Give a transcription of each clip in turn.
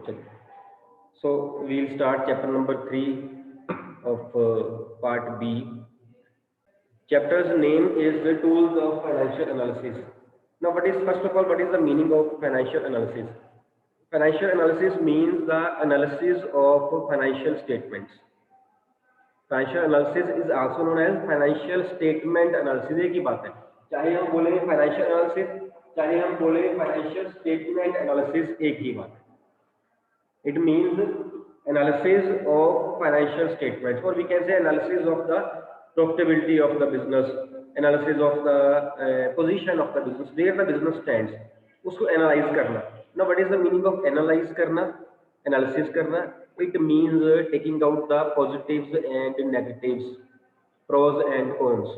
चलिए, so we'll start chapter number 3 of part B. Chapter's name is the tools of financial analysis. Now, first of all, what is the meaning of financial analysis? Financial analysis means the analysis of financial statements. Financial analysis is also known as financial statement analysis. एक ही बात है, चाहे हम बोलेंगे financial analysis, चाहे हम बोलेंगे financial statement analysis, एक ही बात है. It means analysis of financial statements, or we can say analysis of the profitability of the business, analysis of the position of the business, where the business stands, उसको analyze करना. Now, what is the meaning of analyze करना, analysis करना? It means taking out the positives and negatives, pros and cons.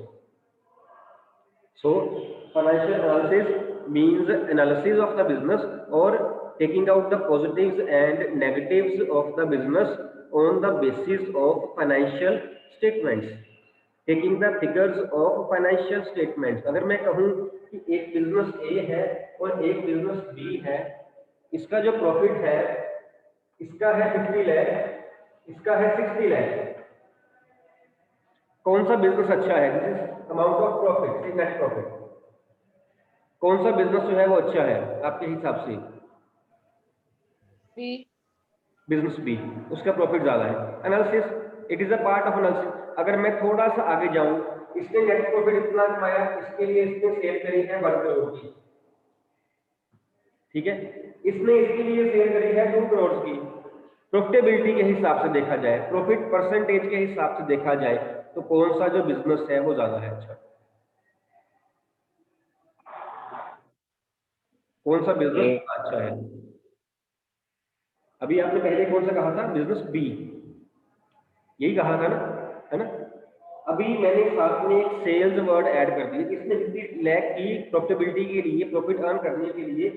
So, financial analysis means analysis of the business or taking out the positives and negatives of the business on the basis of financial statements, taking the figures of financial statements. अगर मैं कहूँ कि एक business ए है और एक business B है, इसका जो प्रॉफिट है, इसका है 50 लाख, इसका है 60 लाख, कौन सा बिजनेस अच्छा है? This is amount of profit, net profit. कौन सा बिजनेस जो है वो अच्छा है आपके हिसाब से? बी. बिजनेस बी, उसका प्रॉफिट ज्यादा है. Analysis, it is a part of analysis. अगर मैं थोड़ा सा आगे जाऊं, इसने नेट प्रॉफिट इतना कमाया, इसके लिए इसने सेल करी है 1 करोड़ की, ठीक है, इसने इसके लिए सेल करी है 2 करोड़ की. प्रॉफिटेबिलिटी के हिसाब से देखा जाए, प्रॉफिट परसेंटेज के हिसाब से देखा जाए, तो कौन सा जो बिजनेस है वो ज्यादा है अच्छा? कौन सा बिजनेस अच्छा है? अभी आपने पहले कौन सा कहा था? बिजनेस बी, यही कहा था ना, है ना? अभी मैंने साथ में एक सेल्स वर्ड ऐड कर दिया. इसने 50 लाख की प्रॉफिटेबिलिटी के लिए, प्रॉफिट अर्न करने के लिए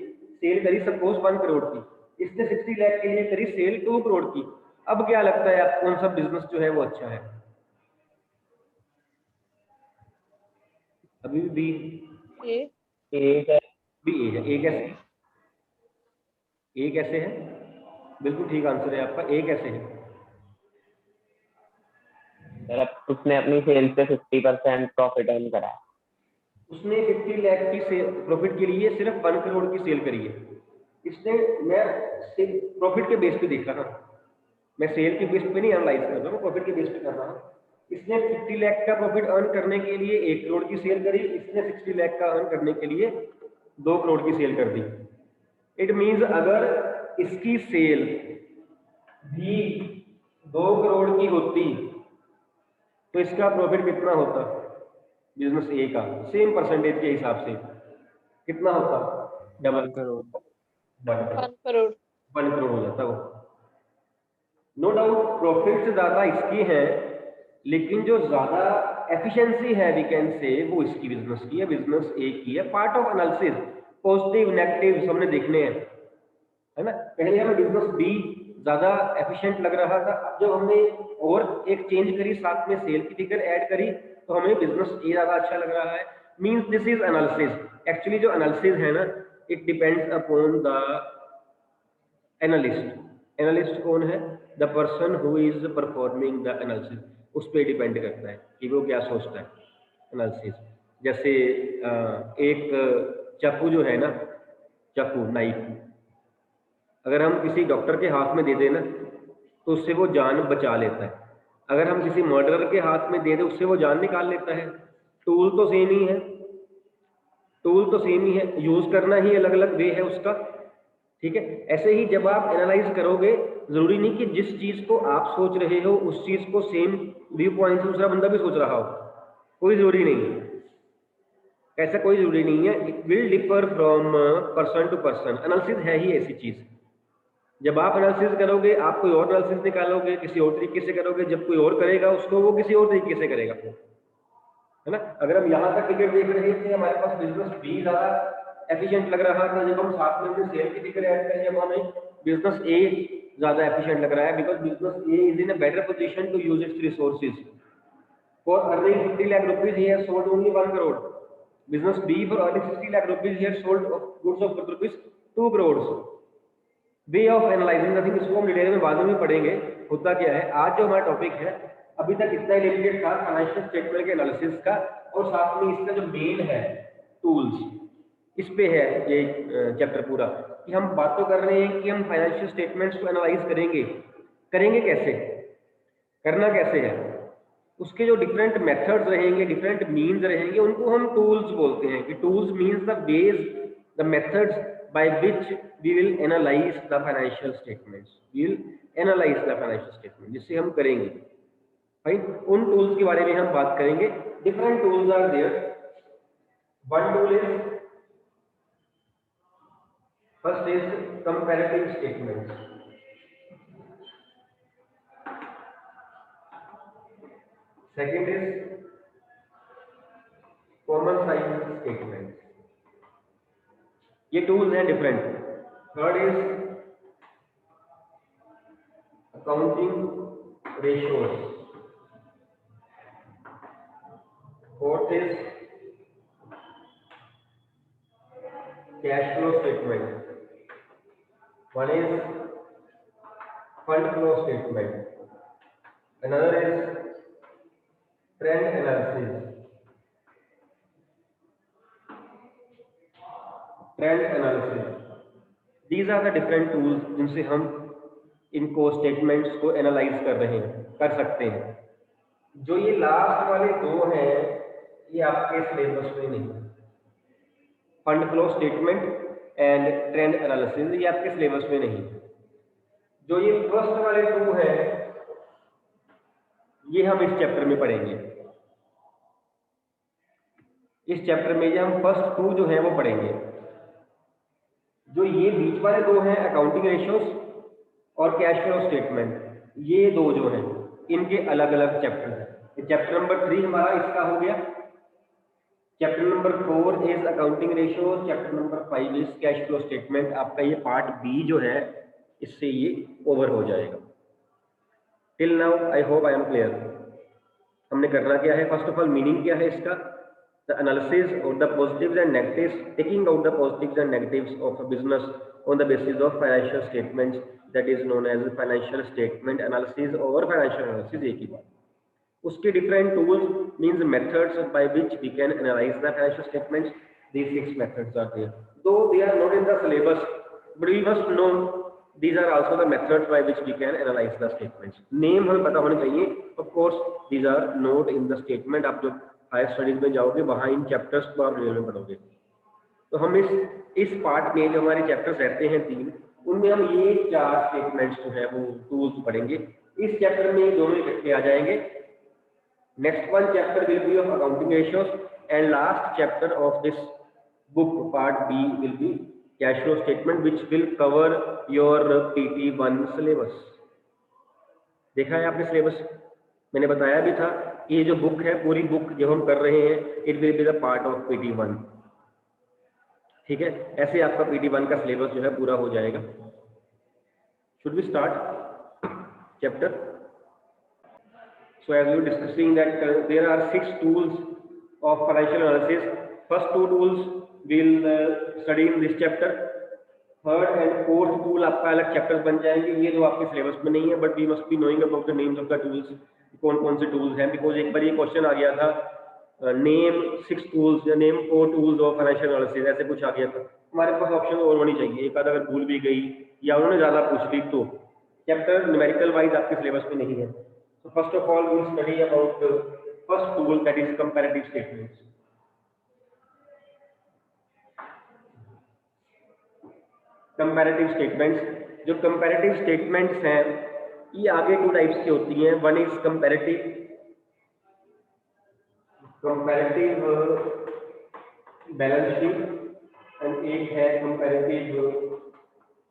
सेल करी सपोज 1 करोड़ की, इसने 60 लाख के लिए करी सेल 2 करोड़ की. अब क्या लगता है आप, कौन सा बिजनेस जो है वो अच्छा है? अभी भी ए है, बी ए है. ए कैसे? ए कैसे है? बिल्कुल ठीक आंसर है आपका. ए कैसे है? उसने अपनी सेल पे 50% प्रॉफिट अर्न करा है. उसने 50 लाख की सेल प्रॉफिट के लिए सिर्फ 1 करोड़ की सेल करी है. इसने, मैं प्रॉफिट के बेस पे देख रहा हूँ, मैं सेल के बेस पे नहीं एनालाइज कर रहा हूँ, प्रॉफिट के बेस पे कर रहा हूँ. इसने 50 लाख का प्रॉफिट अर्न करने के लिए 1 करोड़ की सेल करी, इसने 60 लाख का अर्न करने के लिए 2 करोड़ की सेल कर दी. इट मींस अगर इसकी सेल भी 2 करोड़ की होती तो इसका प्रॉफिट कितना होता? बिजनेस ए का सेम परसेंटेज के हिसाब से कितना होता? डबल करोड़, 1 करोड़, 1 करोड़ हो जाता वो. नो डाउट प्रॉफिट से ज्यादा इसकी है, लेकिन जो ज्यादा एफिशिएंसी है वी कैन से, वो इसकी बिजनेस की है, बिजनेस ए की है. Part of analysis, positive negative हमने देखने हैं, है ना. पहले हमें बिजनेस बी ज्यादा एफिशिएंट लग रहा था, अब जब हमने और एक चेंज करी, साथ में सेल की फिगर ऐड करी, तो हमें बिजनेस ए ज्यादा अच्छा लग रहा है. Means this is analysis. Actually जो एनालिसिस है ना, it depends upon the analyst. Analyst कौन है? The person who is performing the analysis. उस पर डिपेंड करता है कि वो क्या सोचता है. एनालिसिस जैसे एक चाकू जो है ना, चाकू, नाइफ, अगर हम किसी डॉक्टर के हाथ में दे देना तो उससे वो जान बचा लेता है. अगर हम किसी मर्डरर के हाथ में दे दें, उससे वो जान निकाल लेता है. टूल तो सेम ही है, टूल तो सेम ही है, यूज करना ही अलग अलग वे है उसका, ठीक है. ऐसे ही जब आप एनालाइज करोगे, जरूरी नहीं कि जिस चीज को आप सोच रहे हो उस चीज को सेम व्यू पॉइंट से दूसरा बंदा भी सोच रहा हो, कोई जरूरी नहीं है. ऐसा कोई जरूरी नहीं है. It will differ from person to person. Analysis है ही ऐसी चीज. जब आप एनालिसिस करोगे, आप कोई और एनालिसिस निकालोगे, किसी और तरीके से करोगे, जब कोई और करेगा उसको वो किसी और तरीके से करेगा, है ना. अगर हम यहाँ तक फिगर देख रहे थे, हमारे पास बिजनेस बी ज्यादा एफिशिएंट लग रहा था, जब हम साथ में सेल की फिगर ऐड करें, जब हमें बिजनेस ए ज्यादा एफिशिएंट लग रहा है, because business A is in a better position to use its resources. For earning 50 lakh rupees he has sold only 1 crore. Business B for earning 60 lakh rupees he has sold goods of rupees 2 crore. Way of analysing, I think इसको हम detail में बाद में पढ़ेंगे। होता क्या है, आज जो हमारा टॉपिक है अभी तक इतना लिमिटेड था फाइनेंशियल स्टेटमेंट के एनालिसिस का, और साथ में इसका जो मेन है टूल्स, इस पे है ये चैप्टर पूरा, कि हम बात तो कर रहे हैं कि हम फाइनेंशियल स्टेटमेंट्स को एनालाइज करेंगे। करेंगे कैसे, करना कैसे है, उसके जो डिफरेंट मेथड्स रहेंगे, डिफरेंट मीन्स रहेंगे, उनको हम टूल्स बोलते हैं। कि tools means the ways, the methods by which we will analyse the financial statements, we will analyse the financial statement, जिससे हम करेंगे। फाइन, उन टूल्स के बारे में हम बात करेंगे। Different tools are there. One tool is, first is comparative statements, second is common size statement, ये टूल्स हैं different. Third is accounting ratios, fourth is cash flow statement, one is fund flow statement, another is trend analysis, trend analysis. These are the different tools जिनसे हम इनको statements को analyse कर सकते हैं। जो ये लास्ट वाले दो हैं ये आपके सिलेबस में नहीं है, fund flow statement and trend analysis, ये आपके सिलेबस में नहीं है। जो ये फर्स्ट वाले टू हैं ये हम इस चैप्टर में पढ़ेंगे। इस चैप्टर में ये हम फर्स्ट टू जो है वो पढ़ेंगे। जो ये बीच वाले दो हैं अकाउंटिंग रेशियोज और कैश फ्लो स्टेटमेंट, ये दो जो हैं इनके अलग अलग चैप्टर हैं। चैप्टर नंबर 3 हमारा इसका हो गया। Chapter number 4 is accounting ratios, chapter number 5 is cash flow statement. आपका ये पार्ट बी जो है इससे ये ओवर हो जाएगा। Till now I hope I am clear. हमने करना क्या है, फर्स्ट ऑफ ऑल मीनिंग क्या है इसका, the analysis of the positives and negatives, taking out the positives and negatives of a business on the basis of financial statements, that is known as financial statement analysis or financial analysis। एक ही बात। उसके different tools means methods by which we can analyze the financial statements। These 6 methods are there, though they are not in the syllabus, but we must know these are also the methods by which we can analyze the statements। name हमें पता होने चाहिए। of course these are not in the statement। आप जो higher studies में जाओगे वहाँ इन chapters को आप डिटेल में पढ़ोगे। तो हम इस पार्ट में जो हमारे चैप्टर्स रहते हैं 3, उनमें हम ये 4 स्टेटमेंट्स जो है वो टूल्स पढ़ेंगे। इस चैप्टर में दोनों इकट्ठे आ जाएंगे। Next one chapter will be of accounting ratios and last chapter of this book part B will be cash flow statement, which will cover your PT1 syllabus. देखा है आपने सिलेबस, मैंने बताया भी था ये जो बुक है पूरी बुक जो हम कर रहे हैं it will be the part of PT1। ठीक है, ऐसे आपका PT1 का सिलेबस जो है पूरा हो जाएगा। Should we start chapter? So as you discussing that there are 6 tools of financial analysis. First 2 tools will study in this chapter. Third and fourth tool आपका अलग चैप्टर्स बन जाएंगे। ये जो आपके सिलेबस में नहीं है, but we must be knowing about the names of the tools, कौन कौन से टूल्स हैं। बिकॉज एक बार ये क्वेश्चन आ गया था, नेम 6 टूल्स या name 4 tools of financial analysis, ऐसे कुछ आ गया था। हमारे पास ऑप्शन और होनी चाहिए, एक आध अगर भूल भी गई या उन्होंने ज़्यादा पूछ ली तो चैप्टर न्यूमेरिकल वाइज आपके सिलेबस में नहीं है। तो first of all we study about first tool that is comparative statements. Comparative statements, जो कंपैरेटिव स्टेटमेंट्स हैं ये आगे 2 टाइप्स की होती हैं। One is comparative balance sheet and एक है comparative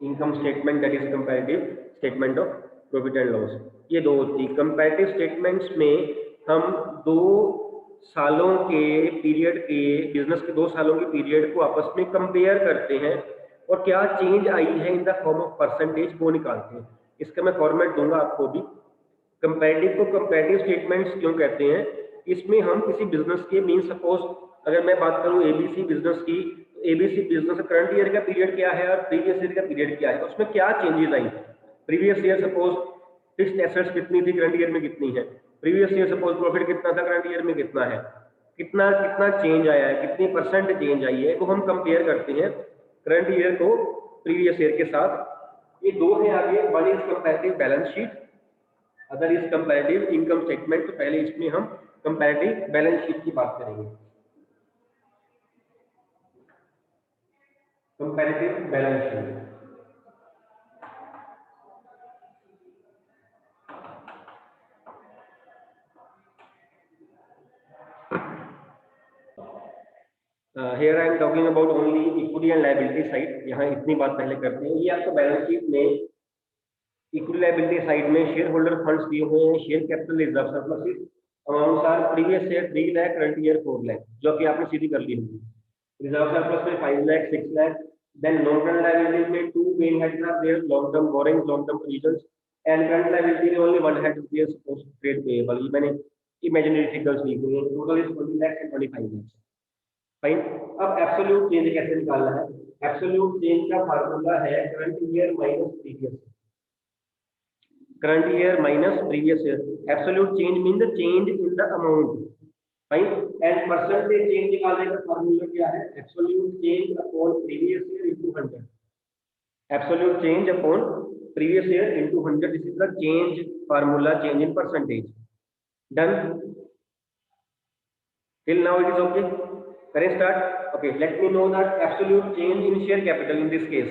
income statement, that is comparative statement of profit and loss. ये दो होती है। कंपैरेटिव स्टेटमेंट्स में हम 2 सालों के पीरियड के, बिजनेस के 2 सालों के पीरियड को आपस में कंपेयर करते हैं और क्या चेंज आई है in the form of percentage वो निकालते हैं। इसका मैं फॉर्मेट दूंगा आपको भी। कंपैरेटिव को कंपैरेटिव स्टेटमेंट्स क्यों कहते हैं, इसमें हम किसी बिजनेस के मीन सपोज अगर मैं बात करूं ABC बिजनेस की, एबीसी बिजनेस करंट ईयर का पीरियड क्या है और प्रीवियस ईयर का पीरियड क्या है, उसमें क्या चेंजेस आई। Previous year suppose fixed assets कितनी थी, करंट ईयर में कितनी है। प्रीवियस ईयर सपोज प्रॉफिट कितना था, करंट ईयर में कितना है। कितना कितना चेंज आया है, कितनी परसेंट चेंज आई है, वो हम कंपेयर करते हैं करंट ईयर को प्रीवियस ईयर के साथ। ये दो है आगे, one is comparative balance sheet, other is comparative income statement. तो पहले इसमें हम कंपैरेटिव बैलेंस शीट की बात करेंगे। Comparative balance sheet, here I am talking about only equity and liability side। यहाँ इतनी बात पहले करते हैं। ये आपको बैलेंस शीट में इक्विटी लायबिलिटी साइड में शेयर होल्डर फंड्स दिए हुए हैं, share capital reserve surpluses, amounts our previous year 3 lakh, current year 4 lakh, जो कि आपने सीधी कर ली होगी। रिजर्व सरप्लस में 5 lakh, 6 lakh. Then long term liabilities में two main heads are there, long term borrowings, long term provisions, and current liability में only one head is there, suppose trade payable. ये मैंने इमेजिनरी फिगर्स ली हुई हैं, total is 20 lakh and 25 lakh. Fine. अब absolute change कैसे निकालना है। एब्सोल्यूट चेंज का फार्मूला है current year minus previous, current year minus previous year। absolute change means the change in the amount, fine। and percentage change निकालने का फार्मूला क्या है, absolute change upon previous year into 100। absolute change upon previous year into 100, this is the change formula, change in percentage। done till now, it is okay। can I start? okay, let me know that absolute change in share capital in this case,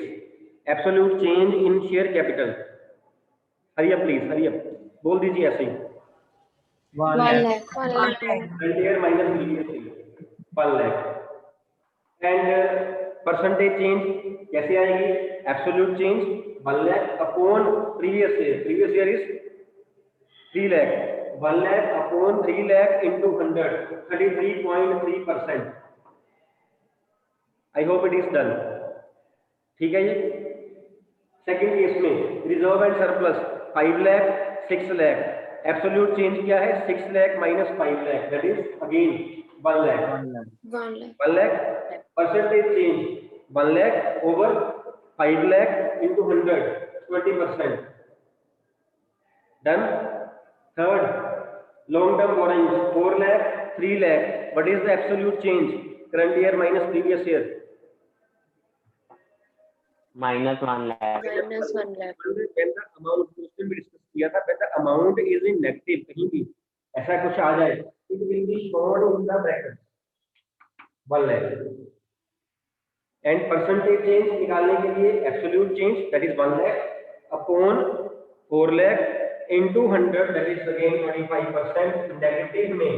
absolute change in share capital। Hurry up please, hurry up बोल दीजिए ऐसे ही। 1 lakh। current year minus previous year 1 lakh। And percentage change कैसे आएगी, absolute change 1 lakh upon previous year, previous year is 3 lakh, 1 lakh upon 3 lakh into 100, 33.3%। I hope it is done. ठीक है। ये second case में reserve and surplus 5 lakh, 6 lakh, absolute change क्या है, 6 lakh minus 5 lakh, that is again 1 lakh. 1 lakh percentage change 1 lakh over 5 lakh into 100, 20%। Done. Third long term borings 4 lakh, 3 lakh, what is the absolute change, current year minus previous year, -1 lakh। when the amount question भी discuss किया था, when the amount is in negative, कहीं भी ऐसा कुछ आ जाए, it will be shown in the bracket 1 lakh। and percentage change निकालने के लिए absolute change that is 1 lakh upon 4 lakh into 100, that is again 25%। negative में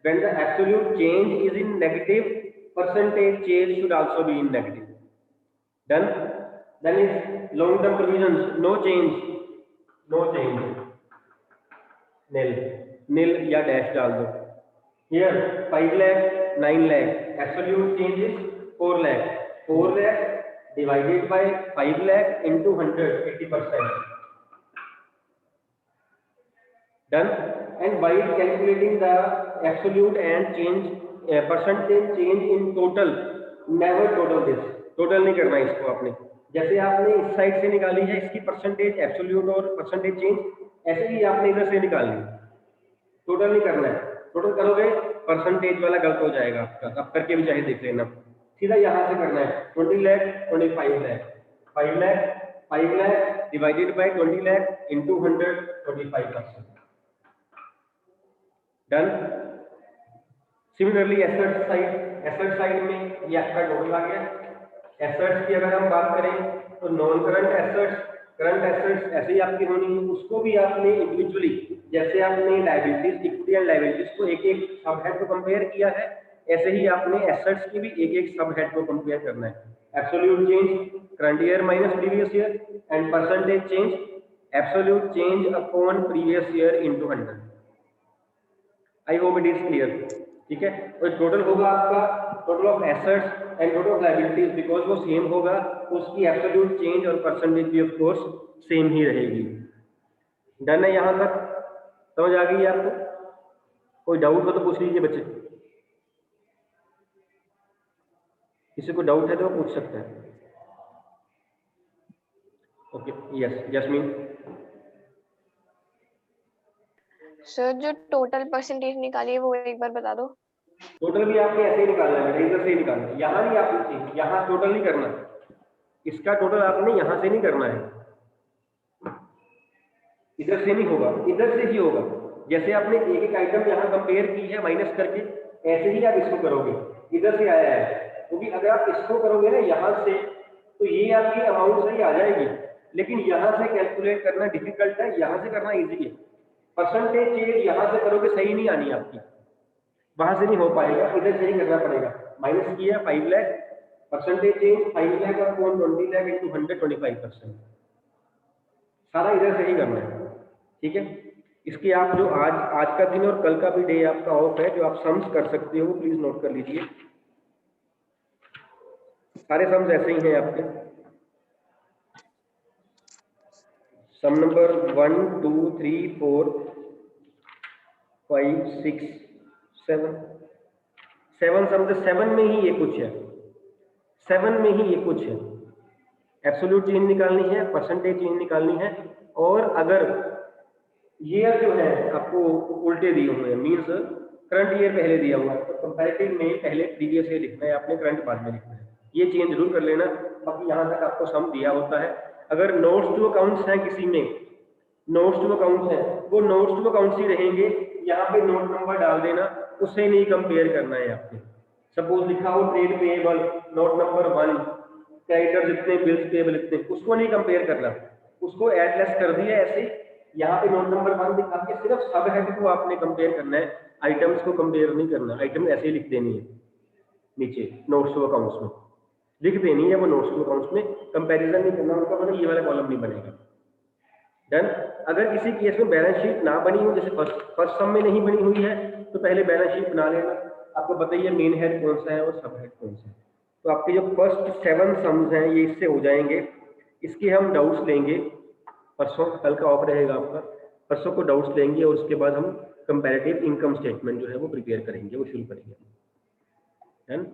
when the absolute change is in negative, percentage change should also be in negative। done। then is long term provisions, no change, no change, nil, nil या dash डाल दो। here 5 lakh, 9 lakh, absolute change is 4 lakh, 4 lakh divided by 5 lakh into 100, 80%। done। and by calculating the absolute and change percentage change in total, never total this, total नहीं करना इसको आपने। जैसे आपने इस साइड से निकाली है इसकी परसेंटेज एब्सोल्यूट और परसेंटेज चेंज, ऐसे ही आपने इधर से निकालनी, टोटल नहीं करना है। टोटल करोगे परसेंटेज वाला गलत हो जाएगा आपका, अब करके भी चाहे देख लेना। सीधा यहाँ से करना है 20 lakh, 25 lakh, 5 lakh, 5 lakh divided by 20 lakh into 100, 25%। Done. Similarly asset side में ये आपका टोटल आ गया। एसेट्स की अगर हम बात करें तो non current assets, current assets ऐसे ही आपकी होनी है, उसको भी आपने इंडिविजुअली, जैसे आपने लायबिलिटीज, इक्विटी एंड लायबिलिटीज को एक एक सब हेड को कंपेयर किया है, ऐसे ही आपने एसेट्स की भी एक एक सब हेड को कंपेयर करना है। Absolute change current year minus previous year, and percentage change absolute change upon previous year into 100। I hope it is clear. ठीक है। और टोटल होगा आपका total of assets and total of liabilities, because वो same होगा, उसकी absolute change और percentage भी ऑफ कोर्स सेम ही रहेगी। डन है। यहां तक समझ आ गई है आपको? कोई डाउट हो तो पूछ लीजिए बच्चे। किसी को डाउट है तो पूछ सकते हैं। Okay, yes jasmine. सर जो टोटल परसेंटेज निकाली है वो एक बार बता दो। टोटल भी आपने ऐसे ही निकालना है, इधर से ही निकालना है, यहाँ नहीं आप नीचे, यहाँ टोटल नहीं करना, इसका टोटल आपने यहाँ से नहीं करना है, इधर से नहीं होगा, इधर से ही होगा। जैसे आपने एक एक आइटम यहाँ कंपेयर की है माइनस करके, ऐसे ही आप इसको करोगे, इधर से आया है, क्योंकि अगर आप इसको करोगे ना यहाँ से, तो ये आपकी अमाउंट सही आ जाएगी, लेकिन यहाँ से कैलकुलेट करना डिफिकल्ट है, यहाँ से करना इजी है। परसेंटेज चेंज यहाँ से करोगे सही नहीं आनी आपकी, वहां से नहीं हो पाएगा, इधर से ही करना पड़ेगा। माइनस किया 5 लाख, परसेंटेज चेंज 5 लाख और 20 लाख इंटू 125%, सारा इधर से ही करना है, ठीक है। इसके आप जो आज का दिन और कल का भी डे आपका ऑफ है, जो आप सम्स कर सकते हो प्लीज नोट कर लीजिए। सारे सम्स ऐसे ही हैं आपके। सम नंबर 1 2 3 4 5 6 7 सम, 7 में ही ये कुछ है, 7 में ही ये कुछ है। एब्सोल्यूट चेंज निकालनी है, परसेंटेज चेंज निकालनी है, और अगर ईयर जो है आपको उल्टे दिए हुए हैं, मीन्स करंट ईयर पहले दिया हुआ है, तो कंपैरेटिव में पहले प्रीवियस ईयर लिखना है आपने, करंट बाद में लिखना है। ये चेंज जरूर कर लेना। बाकी यहाँ तक आपको सम दिया होता है। अगर नोट्स टू अकाउंट्स हैं किसी में, नोट्स टू अकाउंट्स हैं, वो नोट्स टू अकाउंट्स ही रहेंगे, यहाँ पे नोट नंबर डाल देना, उससे नहीं कंपेयर करना है आपने। सपोज लिखा हो trade payable note number 1, creditor जितने, बिल्स पेएबल इतने, उसको नहीं कंपेयर करना, उसको ऐड लेस कर दिया ऐसे, यहाँ पे नोट नंबर 1 दिखा के सिर्फ सब हेड को आपने कंपेयर करना है, आइटम्स को कंपेयर नहीं करना। आइटम ऐसे ही लिख देनी है नीचे नोट्स टू अकाउंट्स में, लिख देनी है वो नोट्स टू अकाउंट्स में, कंपैरिजन नहीं करना उनका, मतलब ये वाला कॉलम नहीं बनेगा। डन। अगर किसी केस में बैलेंस शीट ना बनी हो, जैसे फर्स्ट सम में नहीं बनी हुई है, तो पहले बैलेंस शीट बना लेना। आपको बताइए मेन हेड कौन सा है और सब हेड कौन सा है। तो आपके जो फर्स्ट 7 सम्स हैं ये इससे हो जाएंगे। इसके हम डाउट्स लेंगे परसों, कल का ऑफ रहेगा आपका, परसों को डाउट्स लेंगे, और उसके बाद हम कंपैरेटिव इनकम स्टेटमेंट जो है वो प्रिपेयर करेंगे, वो शुरू करेंगे। है ना।